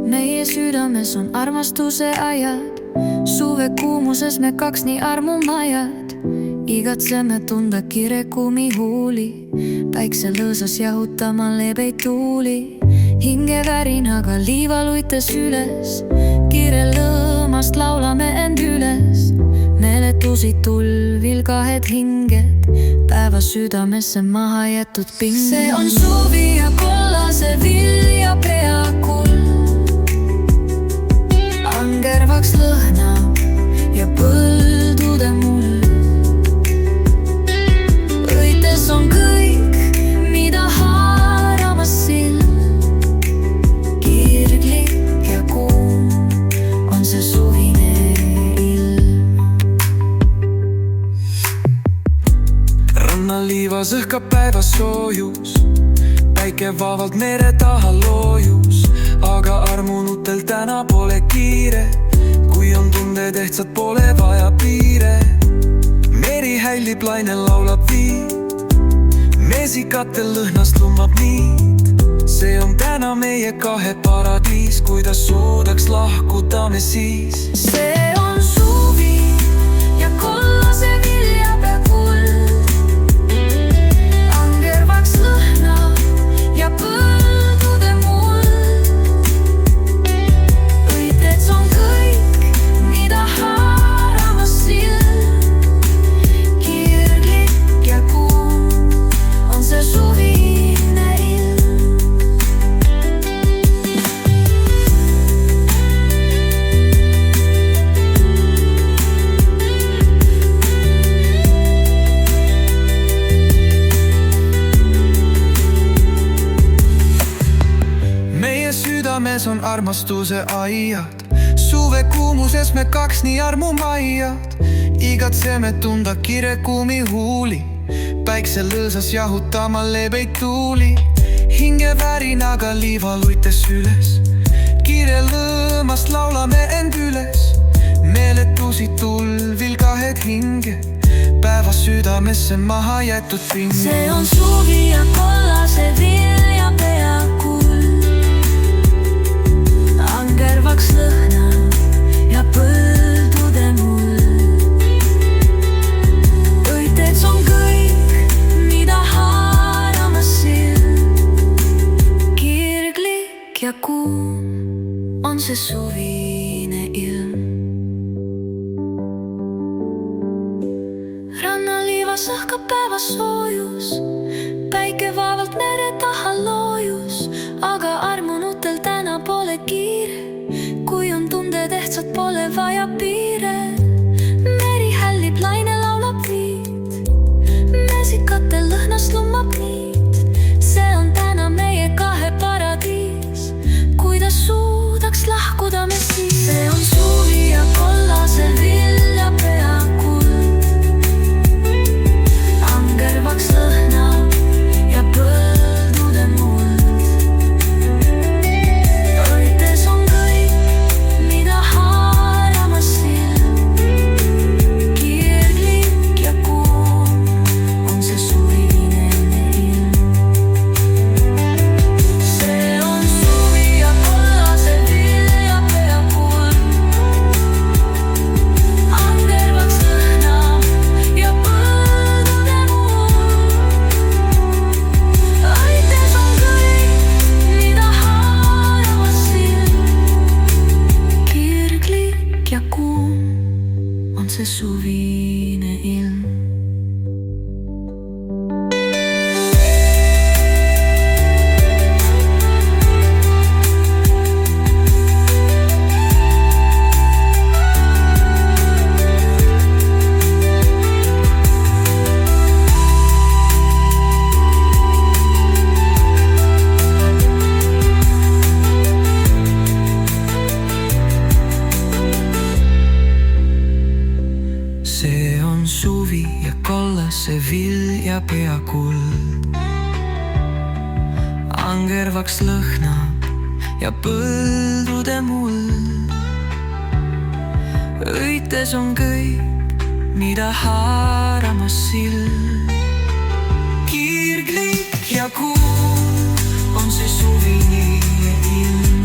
Meie südames on armastuse ajad, suve kuumuses me kaks nii armumajad. Igatseme tunda kirekumi huuli, päikse lõõsas jahutama lebeid tuuli. Hingevärinaga liivaluites üles, kire lõõmast laulame end üles. Meletusid tulvil kahed hinged, päeva südamesse maha jätud pinged. See on suvi ja kollase vilja peakuld. Angervaks lõhnab ja põldude muld. Õites on kõik, mida haaramas silm. Kirglik ja kuum on see suvine ilm. Rannaliivas õhkab päevas soojus, päike vaevalt mere taha loojus. Aga armunutel täna pole kiire, kui on tunded ehtsad, pole vaja piire. Meri hällib, lainel laulab viid, mesikatel lõhnast lumab niid. See on täna meie kahe paradiis, kuidas suudaks lahkuda me siis. See on suvi ja kollase vilja peakuld. Angervaks lõhnab ja põldude muld. Õites on kõik, mida haaramas silm. Kirglik ja kuum on see suvine ilm. Meie südames on armastuse aiad, suve kuumuses me kaks nii armumaiad. Igatseme tunda kirekumi huuli, päikse lõõsas jahutama lebeid tuuli. Hingevärinaga liivaluites üles, kire lõõmast laulame end üles. Meletusid tulvil kahed hinged, päeva südamesse maha jätud pinged. See on suvi ja kollase vilja peakuld. Angervaks lõhnab ja põldude muld. Õites on kõik, mida haaramas silm. Kirglik ja kuum on see suvine ilm. Rannaliivas õhkab päevas soojus, päike vaevalt mere taha loojus. Aga armunutel täna pole kiire, kui on tunded ehtsad, pole vaja piire. Meri hällib, laine laulab viid, mesikatel lõhnast lumab niid. See on täna meie kahe paradiis, kuidas suudaks lahkuda me siis. See on suvi ja kollase vilja peakuld. Angervaks lõhnab ja põldude muld. Õites on kõik, mida haaramas silm. Kirglik ja kuum on see suvine ilm. See on suvi ja kollase vilja peakuld. Angervaks lõhnab ja põldude muld. Õites on kõik, mida haaramas silm. Kirglik ja kuum on see suvine ilm. See on suvi ja kollase vilja peakuld. Angervaks lõhnab ja põldude muld. Õites on kõik, mida haaramas silm. Kirglik ja kuum on see suvine ilm.